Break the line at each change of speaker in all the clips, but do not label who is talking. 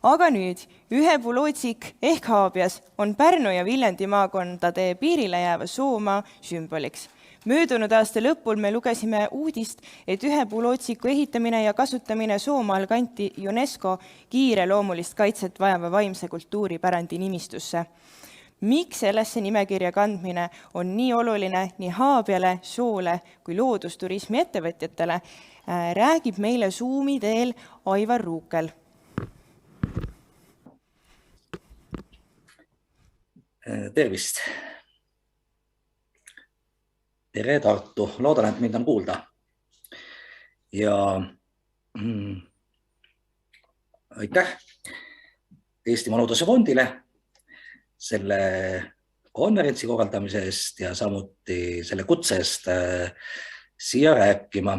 Aga nüüd Ühepuu-Lootsik ehk Haabias on Pärnu ja Viljandi maakondade piirile jääva Soomaa sümboliks. Möödunud aasta lõpul me lugesime uudist, et Ühepuu-Lootsiku ehitamine ja kasutamine Soomaal kanti UNESCO kiireloomulist kaitset vajava vaimse kultuuripärandi nimistusse. Miks sellesse nimekirja kandmine on nii oluline nii Haabiale, Soole kui loodusturismi ettevõtjatele, räägib meile Zoomi teel Aivar Ruukel.
Tervist! Tere Tartu! Loodan, et mind on kuulda. Ja aitäh Eestimaa Looduse Fondile selle konverentsi korraldamise eest ja samuti selle kutse eest siia rääkima.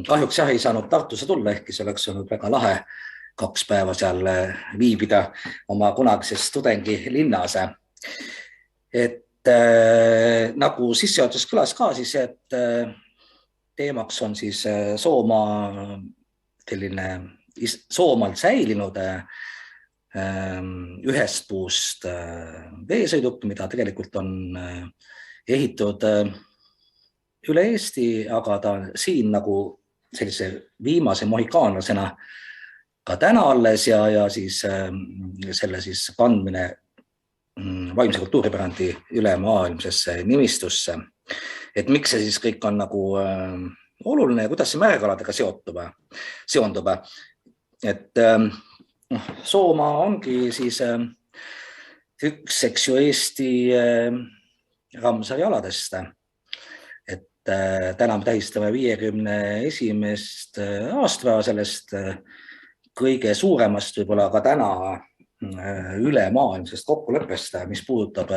Kahjuks ei saanud Tartusse tulla, ehkki see oleks olnud väga lahe 2 päeva seal viibida oma kunagises tudengi linnas. Et nagu sissejuhatuses kõlas ka, siis et teemaks on siis Soomaa selline Soomaal säilinud ühest puust veesõiduk, mida tegelikult on ehitatud üle Eesti, aga ta on siin nagu sellise viimase mohikaanlasena ka täna alles ja siis selle siis kandmine vaimse kultuuripärandi ülemaailmsesse nimistusse. Et miks see siis kõik on nagu oluline ja kuidas see märgaladega seondub. Et Soomaa ongi siis üks, eks ju, Eesti Ramsari aladest. Et täna me tähistame 51. aastapäeva sellest kõige suuremast võib-olla ka täna ülemaailmsest kokkuleppest, mis puudutab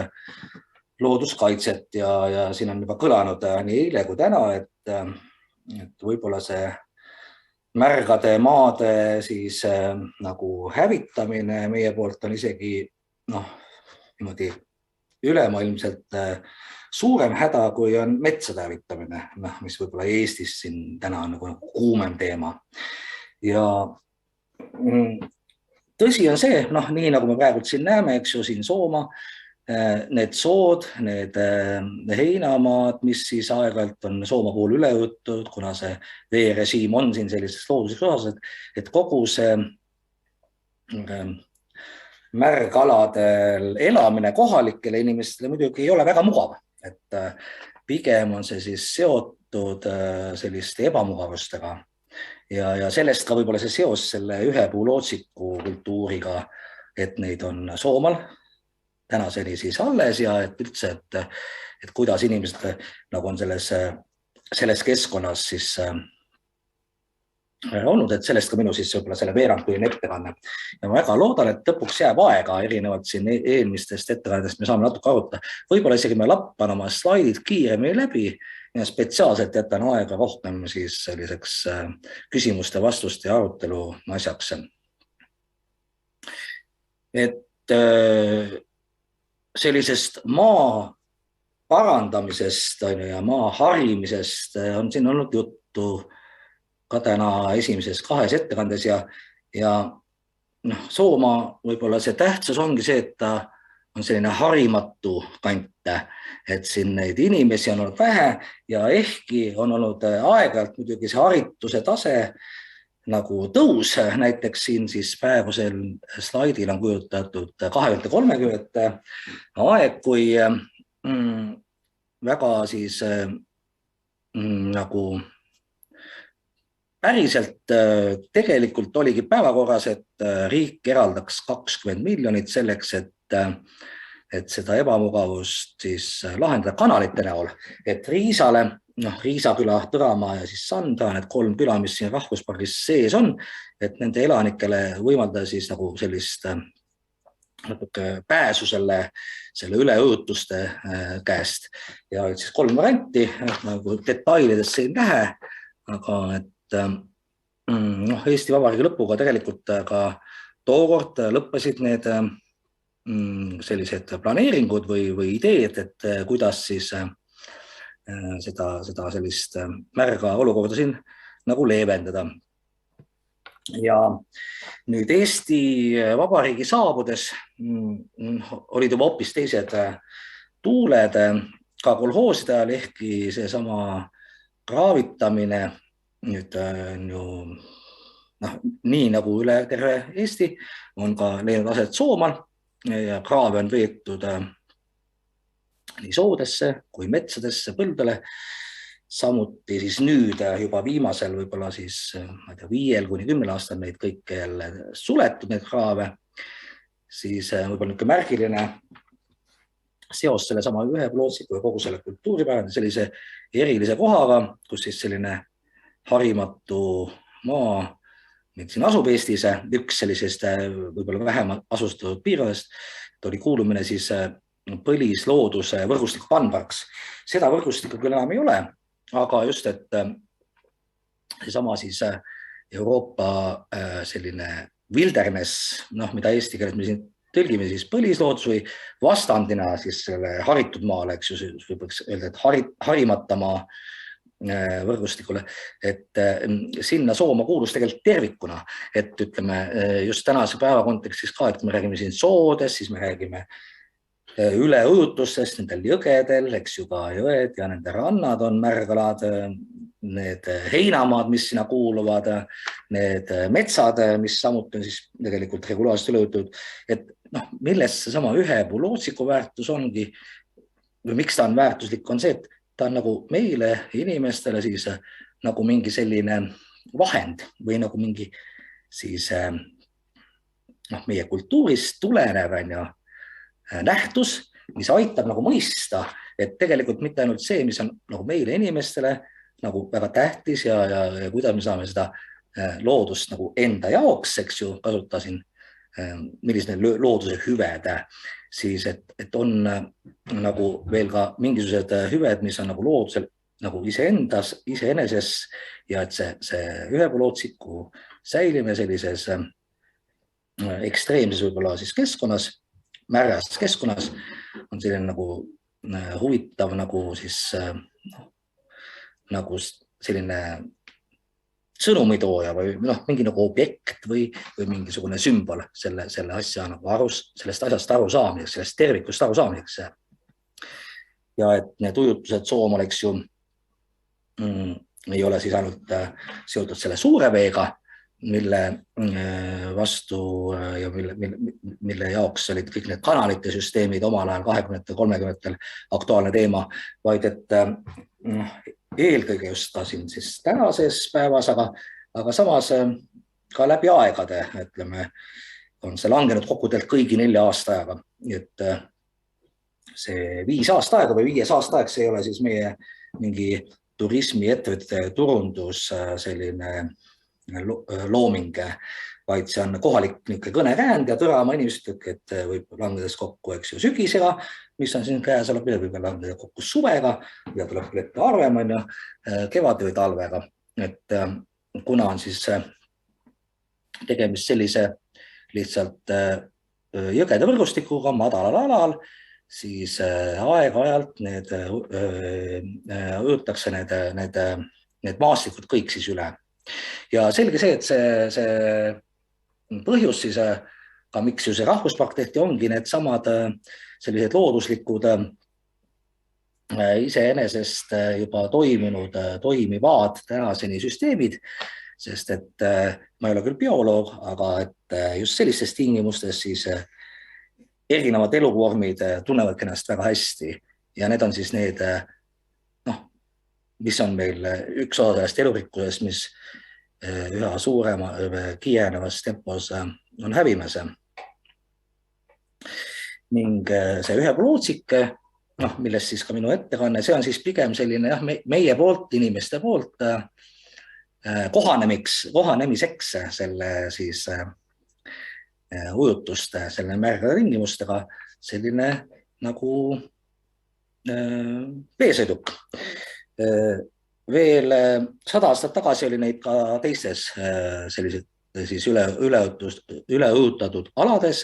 looduskaitset ja siin on juba kõlanud nii eile kui täna, et võib-olla see märgade maade siis nagu hävitamine meie poolt on isegi niimoodi ülemaailmselt suurem häda, kui on metsade hävitamine, mis võib-olla Eestis siin täna on nagu kuumem teema. Ja tõsi on see, nii nagu me praegu siin näeme, eks ju, siin Soomaa, need sood, need heinamaad, mis siis aeg-ajalt on Soomaa puhul üle võttud, kuna see veerežiim on siin sellises looduslikus osas, et kogu see märgaladel elamine kohalikele inimestele muidugi ei ole väga mugav, et pigem on see siis seotud selliste ebamugavustega. Ja sellest ka võib-olla see seos selle Ühepuu-Lootsiku kultuuriga, et neid on Soomaal tänaseni siis alles ja et üldse, et kuidas inimesed nagu on selles keskkonnas siis olnud, et sellest ka minu siis võib-olla selle veerandtuline ettekanne. Ja ma väga loodan, et lõpuks jääb aega erinevalt siin eelmistest ettekannetest, me saame natuke arutada. Võib-olla isegi me lappan oma slaidid kiiremini läbi ja spetsiaalselt jätan aega rohkem siis selliseks küsimuste, vastuste ja arutelu asjaks. Et sellisest maa parandamisest ja maa harimisest on siin olnud juttu ka täna esimeses 2 ettekandes ja Soomaa võib-olla see tähtsus ongi see, et ta on selline harimatu kant, et siin neid inimesi on olnud vähe ja ehkki on olnud aeg-ajalt muidugi see harituse tase nagu tõus, näiteks siin siis praegusel slaidil on kujutatud 20–30 aeg, kui väga siis nagu päriselt tegelikult oligi päevakorras, et riik eraldaks 20 miljonit selleks, et seda ebamugavust siis lahendada kanalite näol, et Riisale, Riisaküla, Tõramaa ja siis Sandra, need 3 küla, mis siin rahvuspargis sees on, et nende elanikele võimaldada siis nagu sellist natuke pääsu selle üleujutuste käest. Ja siis 3 varianti, nagu detailidesse ei lähe, aga et Eesti Vabariigi lõpuga tegelikult ka tookord lõppesid need sellised planeeringud või ideed, et kuidas siis seda sellist märga olukorda siin nagu leevendada. Ja nüüd Eesti Vabariigi saabudes olid juba hoopis teised tuuled ka kolhooside ajal, ehkki seesama kraavitamine nüüd ju nii nagu üle terve Eesti on ka leidnud aset Soomaal ja kraave on veetud nii soodesse kui metsadesse, põldudele. Samuti siis nüüd juba viimasel võib-olla siis 5–10 aastal neid kõike jälle suletud, neid kraave, siis võib-olla niisugune märgiline seos selle sama ühepulootsiku ja kogu selle kultuuripärandi sellise erilise kohaga, kus siis selline harimatu maa nüüd siin asub Eestis, üks sellisest võib-olla vähem asustatud piirkonnast, oli kuulumine siis põlislooduse võrgustiku pannparks. Seda võrgustikku küll enam ei ole, aga just, et seesama siis Euroopa selline wilderness, mida eesti keeles me siin tõlgime siis põlisloodus või vastandina siis selle haritud maale, eks ju, võiks öelda, et harimata maa võrgustikule, et sinna Sooma kuulus tegelikult tervikuna, et ütleme just tänase päeva kontekstis ka, et kui me räägime siin soodest, siis me räägime üleujutustest nendel jõgedel, eks ju ka jõed ja nende rannad on märgalad, need heinamaad, mis sinna kuuluvad, need metsad, mis samuti on siis tegelikult regulaarselt üleujutud, et millest seesama ühepulootsiku väärtus ongi või miks ta on väärtuslik, on see, et ta on nagu meile inimestele siis nagu mingi selline vahend või nagu mingi siis meie kultuurist tulenev nähtus, mis aitab nagu mõista, et tegelikult mitte ainult see, mis on nagu meile inimestele nagu väga tähtis ja kuidas me saame seda loodust nagu enda jaoks, eks ju, kasutasin, millised looduse hüved, siis et on nagu veel ka mingisugused hüved, mis on nagu loodusel nagu iseeneses ja et see ühepulootsiku säilimine sellises ekstreemses võib-olla siis keskkonnas, märjas keskkonnas on selline nagu huvitav nagu siis nagu selline sõnumitooja või mingi nagu objekt või mingisugune sümbol selle asja nagu sellest asjast arusaamiseks, sellest tervikust arusaamiseks. Ja et need ujutused Soomaal, eks ju, ei ole siis ainult seotud selle suure veega, mille vastu ja mille jaoks olid kõik need kanalite süsteemid omal ajal 20–30 aktuaalne teema, vaid et eelkõige just ta siin siis tänases päevas, aga samas ka läbi aegade, ütleme, on see langenud kokku teilt kõigi 4 aasta ajaga. Et see 5 aasta aega või 5 aasta aeg, see ei ole siis meie mingi turismiettevõtte turundus selline looming, vaid see on kohalik kõnekäänd ja Tõramaa inimesed, et võib langedes kokku, eks ju, sügisega, mis on siin käes, võib langeda kokku suvega ja tuleb ette arvem, kevad või talvega. Et kuna on siis tegemist sellise lihtsalt jõgede võrgustikuga madalal alal, siis aeg-ajalt õõtakse need maastikud kõik siis üle. Ja selge see, et see põhjus siis ka miks ju see rahvuspark tehti, ongi need samad sellised looduslikud iseenesest juba toimivad tänaseni süsteemid, sest et ma ei ole küll bioloog, aga et just sellistes tingimustes siis erinevad eluvormid tunnevad ennast väga hästi ja need on siis need, mis on meil üks osa sellest elurikkusest, mis üha suurema kiirenevas tempos on hävimas. Ning see ühepulootsik, millest siis ka minu ettekanne, see on siis pigem selline meie poolt, inimeste poolt kohanemiseks selle siis ujutuste, selle märgade tingimustega selline nagu veesõiduk. Veel 100 aastat tagasi oli neid ka teistes sellised siis üleujutatud alades,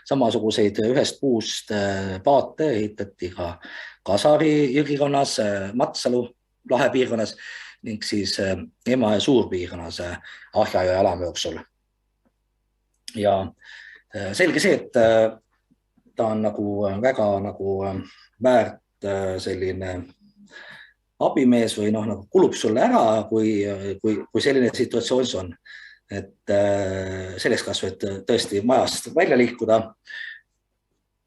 samasuguseid ühest puust paate ehitati ka Kasari jõgikonnas, Matsalu lahepiirkonnas ning siis Emajõe suurpiirkonnas Ahjajõe alamjooksul. ja selge see, et ta on nagu väga nagu väärt selline abimees või nagu kulub sulle ära, kui selline situatsioonis on. Et selleks kas või, et tõesti majast välja liikuda.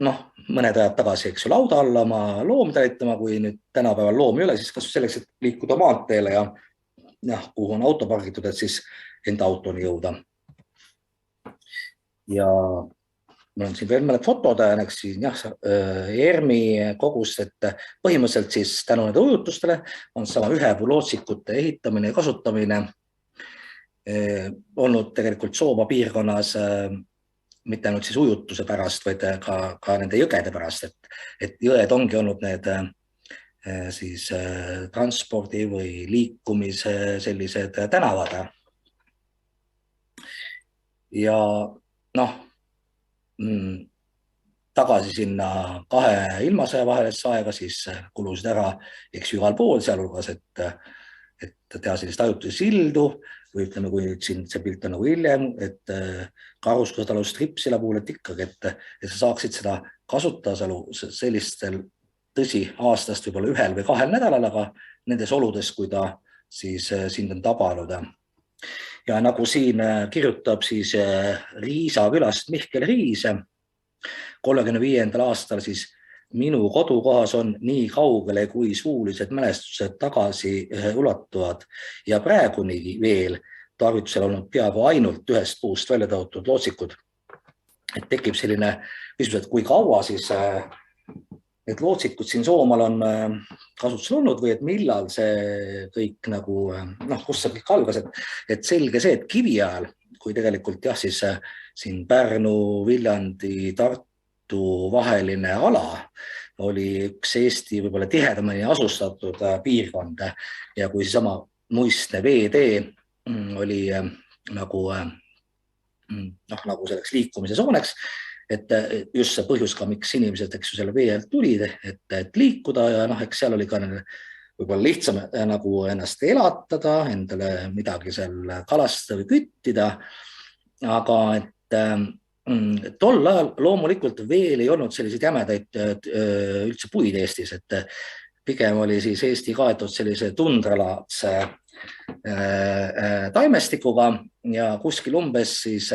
Mõned ajad tagasi, eks ju, lauda alla oma loomi talitama, kui nüüd tänapäeval loomi ei ole, siis kas või selleks, et liikuda maanteele ja kuhu on auto pargitud, et siis enda autoni jõuda. Ja mul on siin veel mõned fotod, näiteks siin ERMi kogust, et põhimõtteliselt siis tänu nende ujutustele on sama ühepuulootsikute ehitamine ja kasutamine olnud tegelikult Soomaa piirkonnas mitte ainult siis ujutuse pärast, vaid ka nende jõgede pärast, et jõed ongi olnud need siis transpordi või liikumise sellised tänavad. Ja tagasi sinna 2 ilmasõja vahelisse aega, siis kulusid ära, eks igal pool, sealhulgas, et teha sellist ajutisi sildu või ütleme, kui nüüd siin see pilt on nagu hiljem, et Karusküla-talus Tripsila puhul, et ikkagi, et sa saaksid seda kasutada sellistel, tõsi, aastast võib-olla 1 või 2 nädalal, aga nendes oludes, kui ta siis sind on tabanud. Ja nagu siin kirjutab siis Riisa külast Mihkel Riis, 35. aastal siis minu kodukohas on nii kaugele, kui suulised mälestused tagasi ulatuvad ja praeguni veel tarvitusel olnud peaaegu ainult ühest puust välja tõotud lootsikud. Et tekib selline küsimus, et kui kaua siis need lootsikud siin Soomaal on kasutusel olnud või et millal see kõik nagu, kus see kõik algas, et selge see, et kivi ajal, kui tegelikult siis siin Pärnu, Viljandi, Tartu vaheline ala oli üks Eesti võib-olla tihedamini asustatud piirkond ja kui sama muistne veetee oli nagu selleks liikumise sooneks, et just see põhjus ka, miks inimesed selle vee alt tulid, et liikuda ja eks seal oli ka võib-olla lihtsam nagu ennast elatada, endale midagi seal kalastada või küttida, aga et tol ajal loomulikult veel ei olnud selliseid jämedaid üldse puid Eestis, et pigem oli siis Eesti kaetud sellise tundralaadse taimestikuga ja kuskil umbes siis,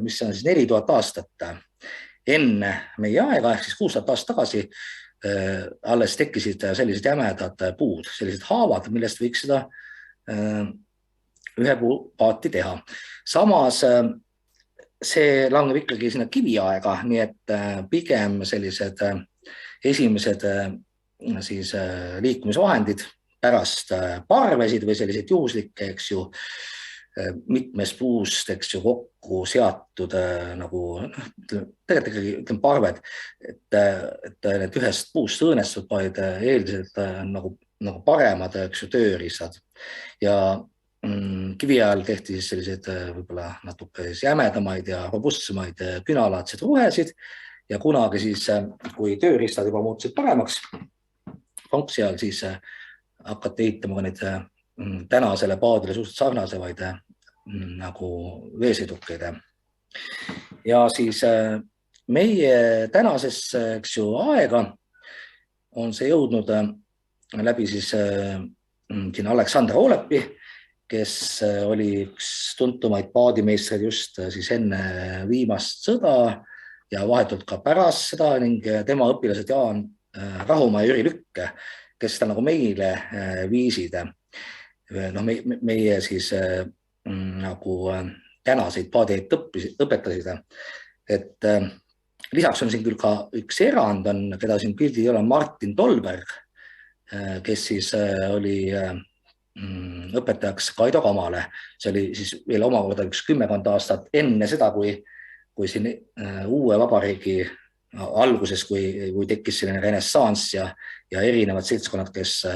mis on siis 4000 aastat enne meie aega, ehk siis 6000 aastat tagasi alles tekkisid sellised jämedad puud, sellised haavad, millest võiks seda ühe puu paati teha. Samas see langeb ikkagi sinna kiviaega, nii et pigem sellised esimesed siis liikumisvahendid pärast parvesid või selliseid juhuslikke, eks ju, mitmest puust, eks ju, kokku seatud nagu, tegelikult ikkagi ütleme parved, et need ühest puust õõnestud, vaid eeldiselt nagu paremad, eks ju, tööriistad ja kivi ajal tehti siis selliseid võib-olla natuke jämedamaid ja robustsemaid künalaadseid ruhesid ja kunagi siis, kui tööriistad juba muutusid paremaks, pronksi ajal siis hakati ehitama ka neid tänasele paadile suhteliselt sarnasevaid nagu veesõidukeid. Ja siis meie tänasesse, eks ju, aega on see jõudnud läbi siis siin Aleksandr Olepi, kes oli üks tuntumaid paadimeistreid just siis enne viimast sõda ja vahetult ka pärast seda ning tema õpilased Jaan Rahumaa ja Jüri Lükke, kes seda nagu meile viisid. Meie siis nagu tänaseid paadijaid õpetasid. Et lisaks on siin küll ka üks erand, keda siin pildil ei ole, Martin Tolberg, kes siis oli õpetajaks Kaido Kamale. See oli siis veel omakorda üks 10 aastat enne seda, kui siin uue vabariigi alguses, kui tekkis selline renessanss ja erinevad seltskonnad, kes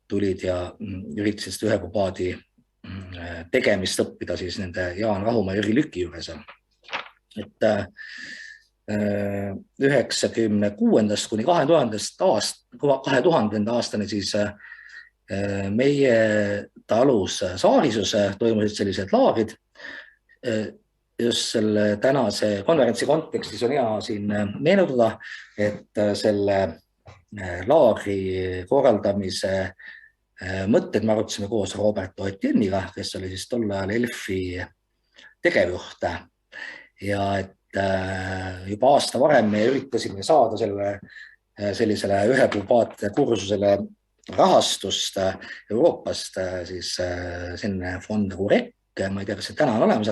tulid ja üritasid ühepuupaadi tegemist õppida siis nende Jaan Rahumaa ja Jüri Lüki juures. Et 96. kuni 2000. aastani siis meie talus Saarisuse toimusid sellised laagrid. just selle tänase konverentsi kontekstis on hea siin meenutada, et selle laagri korraldamise mõtted me arutasime koos Roberto Etienniga, kes oli siis tol ajal Elfi tegevjuht ja et juba aasta varem me üritasime saada sellisele ühepuupaatide kursusele rahastust Euroopast, siis selline fond nagu REC, ma ei tea, kas see täna on olemas,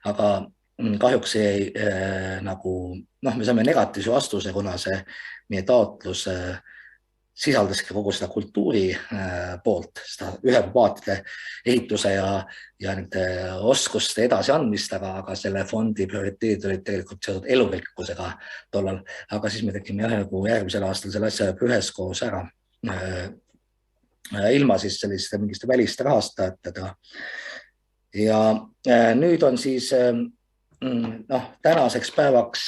aga kahjuks ei nagu, me saime negatiivse vastuse, kuna see meie taotlus sisaldaski kogu seda kultuuri poolt, seda ühepuupaatide ehituse ja nende oskuste edasiandmist, aga selle fondi prioriteedid olid tegelikult seotud elurikkusega tollal, aga siis me tegime järgmisel aastal selle asja üheskoos ära, ilma siis selliste mingiste väliste rahastajatega. Ja nüüd on siis tänaseks päevaks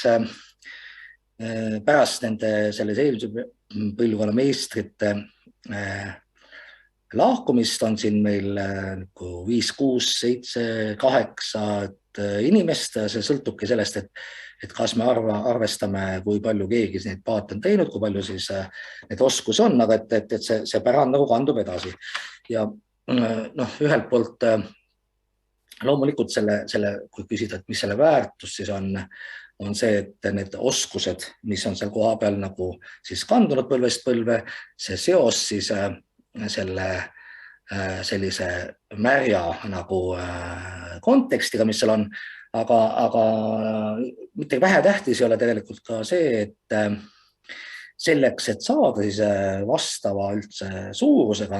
pärast nende selles eelmise põlvkonna meistrite lahkumist on siin meil 5, 6, 7, 8 inimest, see sõltubki sellest, et kas me arvestame, kui palju keegi neid paate on teinud, kui palju siis need oskusi on, aga et see pärand nagu kandub edasi. Ja ühelt poolt loomulikult kui küsida, et mis selle väärtus siis on see, et need oskused, mis on seal koha peal nagu siis kandunud põlvest põlve, see seos siis sellise märja nagu kontekstiga, mis seal on, aga mitte vähe tähtis ei ole tegelikult ka see, et selleks, et saada siis vastava üldse suurusega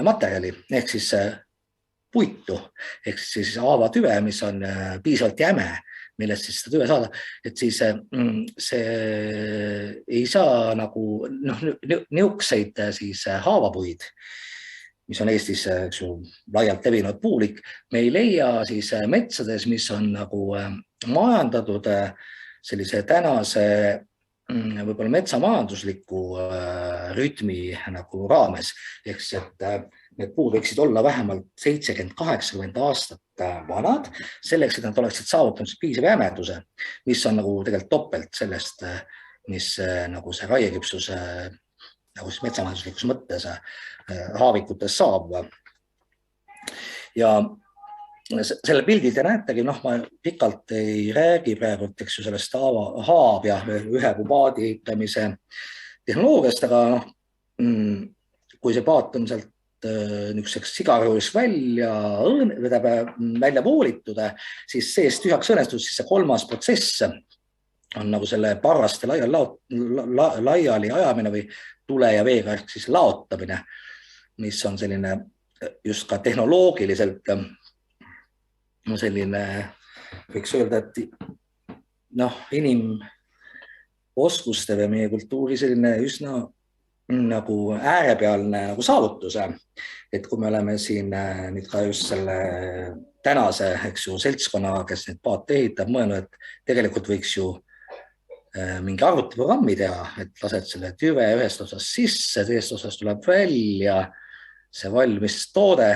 materjali, ehk siis puitu, ehk siis haavatüve, mis on piisavalt jäme, millest siis seda tüve saada, et siis see ei saa nagu niukseid siis haavapuid, mis on Eestis laialt levinud puulik, me ei leia siis metsades, mis on nagu majandatud sellise tänase võib-olla metsamajandusliku rütmi nagu raames, ehk siis, et need puud võiksid olla vähemalt 70-80 aastat vanad, selleks, et nad oleksid saavutanud piisava jämeduse, mis on nagu tegelikult topelt sellest, mis nagu see raieküpsus nagu siis metsamajanduslikus mõttes haavikutes saab. Ja selle pildi te näetegi, ma pikalt ei räägi praegu, eks ju, sellest haab ja ühepuupaadi ehitamise tehnoloogiast, aga kui see paat on sealt niisuguseks sigarõus välja voolitud, siis seest tühjaks õnnestus, siis see kolmas protsess on nagu selle parraste laiali ajamine või tule ja veega ehk siis laotamine, mis on selline just ka tehnoloogiliselt selline, võiks öelda, et inimoskuste või meie kultuuri selline üsna nagu äärepealne nagu saavutus, et kui me oleme siin nüüd ka just selle tänase, eks ju, seltskonnaga, kes neid paate ehitab, mõelnud, et tegelikult võiks ju mingi arvutiprogrammi teha, et lased selle tüve ühest osast sisse, teisest osast tuleb välja see valmis toode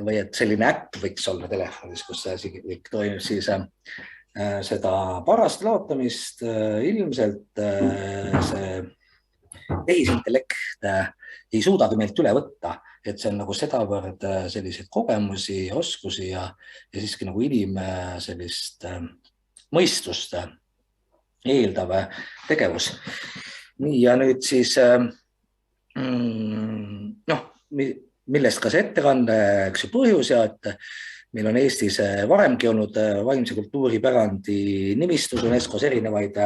või et selline äpp võiks olla telefonis, kus see kõik toimub, siis seda parraste laotamist ilmselt see tehisintellekt ei suudagi meilt üle võtta, et see on nagu sedavõrd selliseid kogemusi, oskusi ja siiski nagu sellist mõistust eeldav tegevus. Nii, ja nüüd siis millest ka see ettekande põhjus ja et meil on Eestis varemgi olnud vaimse kultuuripärandi nimistus UNESCO-s erinevaid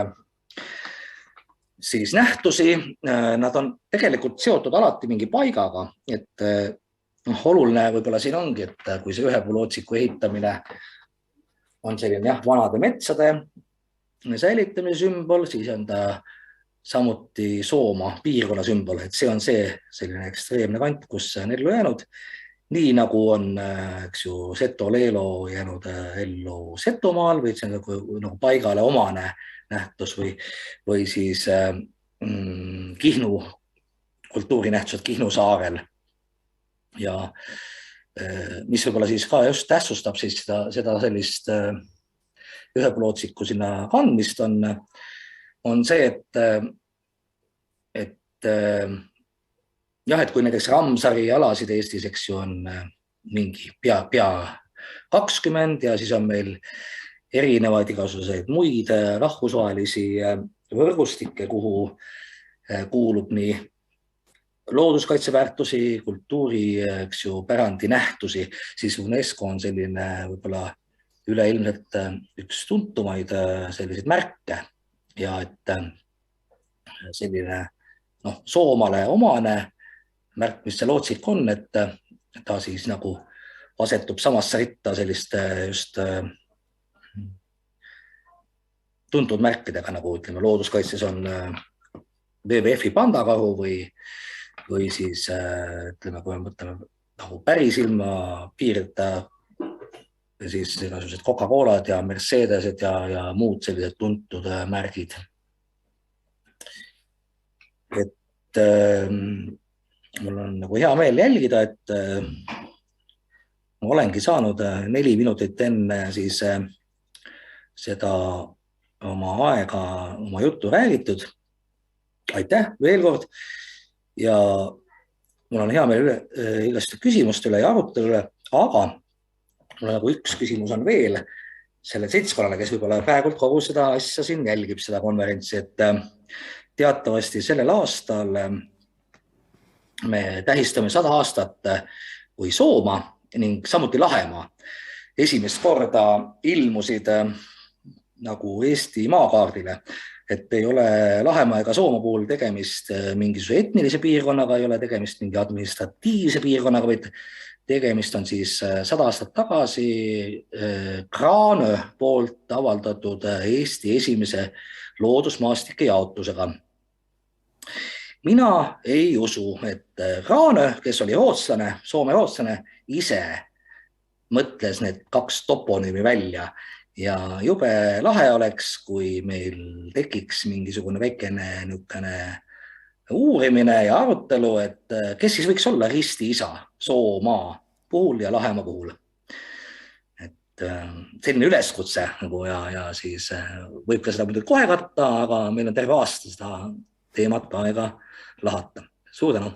siis nähtusi, nad on tegelikult seotud alati mingi paigaga, et oluline võib-olla siin ongi, et kui see ühepuulootsiku ehitamine on selline vanade metsade säilitamise sümbol, siis on ta samuti Soomaa piirkonna sümbol, et see on see selline ekstreemne kant, kus on ellu jäänud, nii nagu on, eks ju, Seto-Leelo jäänud ellu Setomaal või see on nagu paigale omane nähtus või siis Kihnu kultuurinähtused Kihnu saarel. Ja mis võib-olla siis ka just tähtsustab siis seda sellist ühepulootsiku sinna kandmist on see, et jah, et kui näiteks Ramsari alasid Eestis, eks ju, on mingi pea 20 ja siis on meil erinevaid igasuguseid muid rahvusvahelisi võrgustikke, kuhu kuulub nii looduskaitseväärtusi, kultuuri, eks ju, pärandi nähtusi, siis UNESCO on selline võib-olla üleilmselt üks tuntumaid selliseid märke ja et selline Soomale omane märk, mis see lootsik on, et ta siis nagu asetub samasse ritta selliste just tuntud märkidega, nagu ütleme, looduskaitses on WWF-i pandakaru või siis ütleme, kui me mõtleme nagu päris ilma piirita, siis Coca-Colad ja Mercedesed ja muud sellised tuntud märgid. Et mul on nagu hea meel jälgida, et ma olengi saanud 4 minutit enne siis seda oma aega, oma juttu räägitud. Aitäh veel kord ja mul on hea meel igast küsimuste üle ja arutelu üle, aga mul on nagu üks küsimus on veel selle seltskonnale, kes võib-olla praegult kogu seda asja siin jälgib, seda konverentsi, et teatavasti sellel aastal me tähistame 100 aastat, kui Sooma ning samuti Lahemaa esimest korda ilmusid nagu Eesti maakaardile, et ei ole Lahemaa ega Sooma puhul tegemist mingisuguse etnilise piirkonnaga, ei ole tegemist mingi administratiivse piirkonnaga, vaid tegemist on siis 100 aastat tagasi Kraanö poolt avaldatud Eesti esimese loodusmaastike jaotusega. Mina ei usu, et Kraanö, kes oli rootslane, Soome rootslane, ise mõtles need 2 toponüümi välja ja jube lahe oleks, kui meil tekiks mingisugune väikene niisugune uurimine ja arutelu, et kes siis võiks olla ristiisa Soomaa puhul ja Lahemaa puhul. Et selline üleskutse nagu ja siis võib ka seda muidugi kohe katta, aga meil on terve aasta seda teemat aega lahata. Suur tänu!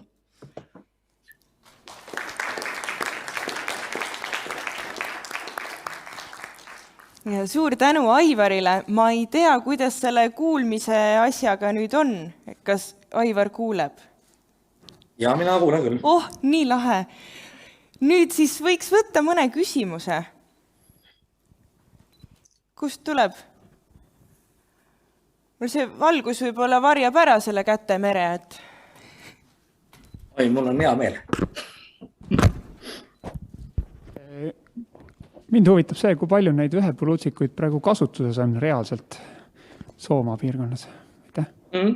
Ja suur tänu Aivarile. Ma ei tea, kuidas selle kuulmise asjaga nüüd on. Kas Aivar kuuleb?
Ja mina kuulen küll.
Oh, nii lahe. Nüüd siis võiks võtta mõne küsimuse. Kust tuleb? Mul see valgus võib-olla varjab ära selle käte mere, et...
Oi, mul on hea meel.
Mind huvitab see, kui palju neid ühepulootsikuid praegu kasutuses on reaalselt Soomaa piirkonnas.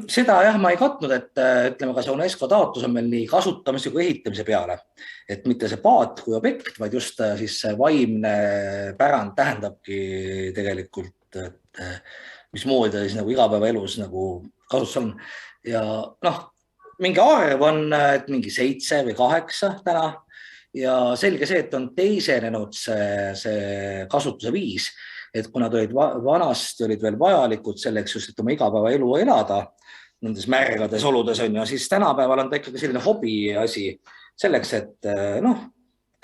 Seda jah, ma ei katnud, et ütleme ka see UNESCO taotlus on meil nii kasutamise kui ehitamise peale. Et mitte see paat kui objekt, vaid just siis see vaimne pärand tähendabki tegelikult, et mismoodi ta siis nagu igapäevaelus nagu kasutus on. Ja mingi arv on, et mingi 7 või 8 täna. Ja selge see, et on teisenenud see kasutuse viis, et kui nad olid vanasti olid veel vajalikud selleks just, et oma igapäeva elu elada nendes märgades oludes on ja siis tänapäeval on ta ikkagi selline hobi asi selleks, et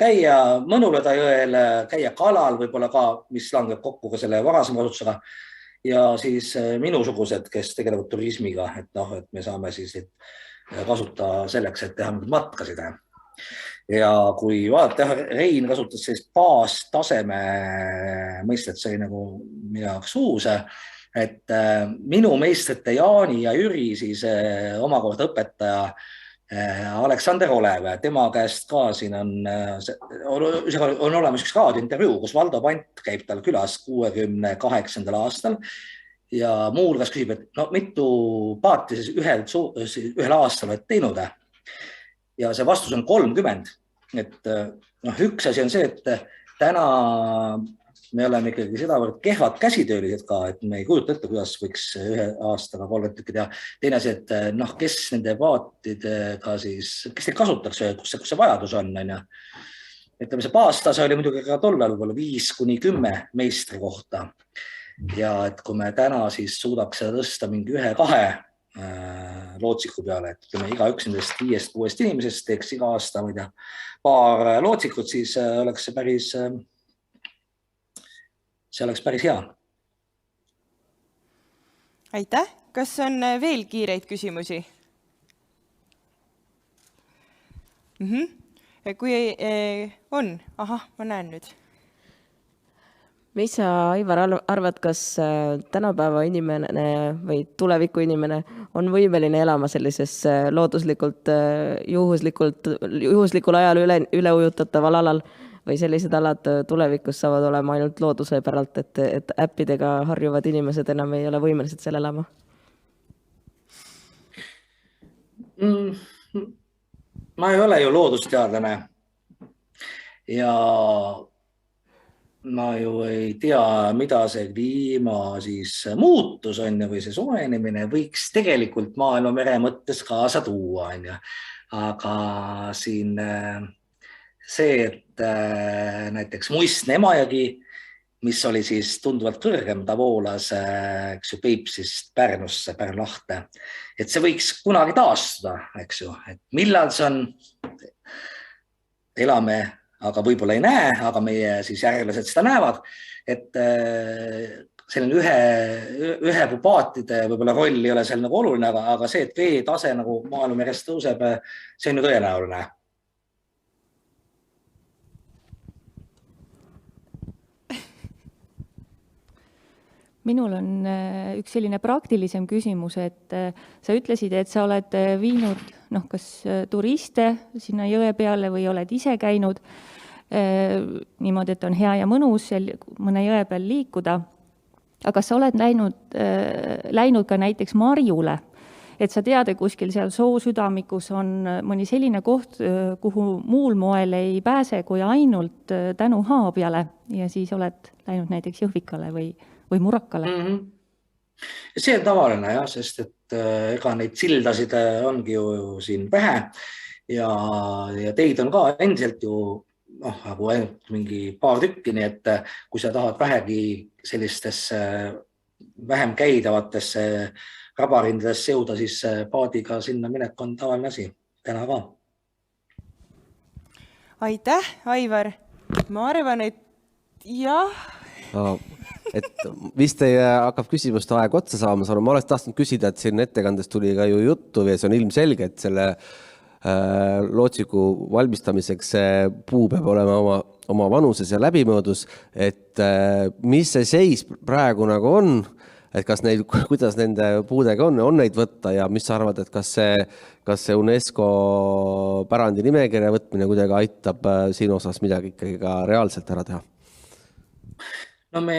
käia Mõnuleda jõel, käia kalal võib-olla ka, mis langeb kokku ka selle varasema kasutusega ja siis minusugused, kes tegelevad turismiga, et me saame siis kasutada selleks, et teha mingid matkasid. Ja kui vaadata, Rein kasutas sellist baastaseme mõistet, see oli nagu minu jaoks uus, et minu meistrite Jaani ja Jüri siis omakorda õpetaja Aleksander Olev, tema käest ka siin on olemas üks raadiointervjuu, kus Valdo Pant käib tal külas 68. aastal ja muu hulgas küsib, et mitu paati siis ühel aastal oled teinud. Ja see vastus on 30, et üks asi on see, et täna me oleme ikkagi sedavõrd kehvad käsitöölised ka, et me ei kujuta ette, kuidas võiks ühe aastaga 3 tükki teha. Teine asi, et kes nende paatidega siis, kes neid kasutaks, kus see vajadus on. ütleme, see baastase oli muidugi ka tollal võib-olla 5-10 meistri kohta. Ja et kui me täna siis suudaks seda tõsta mingi 1-2 lootsiku peale, et ütleme, igaüks nendest 5-6 inimesest teeks iga aasta, ma ei tea, paar lootsikut, siis oleks see oleks päris hea.
Aitäh! Kas on veel kiireid küsimusi? Kui on, ma näen nüüd.
Mis sa, Aivar, arvad, kas tänapäeva inimene või tuleviku inimene on võimeline elama sellises looduslikult, juhuslikul ajal üle ujutataval alal või sellised alad tulevikus saavad olema ainult looduse päralt, et äppidega harjuvad inimesed enam ei ole võimelised seal elama?
Ma ei ole ju loodusteadlane ja ma ju ei tea, mida see kliima siis muutus on või see soojenemine võiks tegelikult maailma mere mõttes kaasa tuua. Aga siin see, et näiteks muistne Emajõgi, mis oli siis tunduvalt kõrgem, ta voolas Peipsist Pärnusse, Pärnu lahte, et see võiks kunagi taastuda, eks ju, et millal see on, elame, aga võib-olla ei näe, aga meie siis järglased seda näevad, et selline ühe pupaatide võib-olla roll ei ole seal nagu oluline, aga see, et veetase nagu maailma merest tõuseb, see on ju tõenäoline.
Minul on üks selline praktilisem küsimus, et sa ütlesid, et sa oled viinud kas turiste sinna jõe peale või oled ise käinud niimoodi, et on hea ja mõnus mõne jõe peal liikuda. Aga sa oled läinud ka näiteks Marjule, et sa tead, et kuskil seal soosüdamikus on mõni selline koht, kuhu muul moel ei pääse kui ainult tänu Haabjale ja siis oled läinud näiteks Jõhvikale või Murakale.
See on tavaline, sest et ega neid sildasid ongi ju siin vähe ja teid on ka endiselt ju nagu ainult mingi paar tükki, nii et kui sa tahad vähegi sellistesse vähem käidavatesse rabarindadesse jõuda, siis paadiga sinna minek on tavaline asi, täna ka.
Aitäh, Aivar! Ma arvan, et jah.
Et vist ei hakkab küsimuste aeg otsa saama, ma oleks tahtnud küsida, et siin ettekandes tuli ka ju juttu ja see on ilmselge, et selle lootsiku valmistamiseks see puu peab olema oma vanuses ja läbimõõdus, et mis see seis praegu nagu on, et kuidas nende puudega on neid võtta ja mis sa arvad, et kas see UNESCO pärandi nimekirja võtmine kuidagi aitab siin osas midagi ikkagi ka reaalselt ära teha?
No me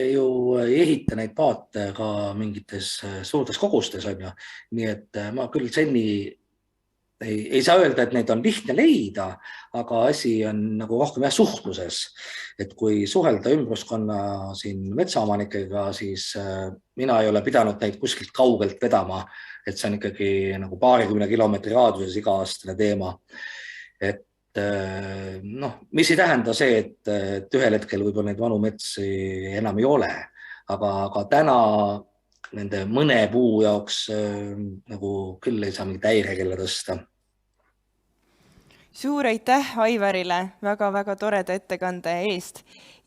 ju ei ehita neid paate ka mingites suurtes kogustes, on ju. Nii et ma küll seni ei saa öelda, et neid on lihtne leida, aga asi on nagu rohkem suhtluses. Et kui suhelda ümbruskonna siin metsaomanikega, siis mina ei ole pidanud neid kuskilt kaugelt vedama, et see on ikkagi nagu 20 kilomeetri raadiuses iga-aastane teema. Et mis ei tähenda see, et ühel hetkel võib-olla neid vanu metsi enam ei ole, aga täna nende mõne puu jaoks nagu küll ei saa mingit häirekella tõsta.
Suur aitäh Aivarile väga-väga toreda ettekande eest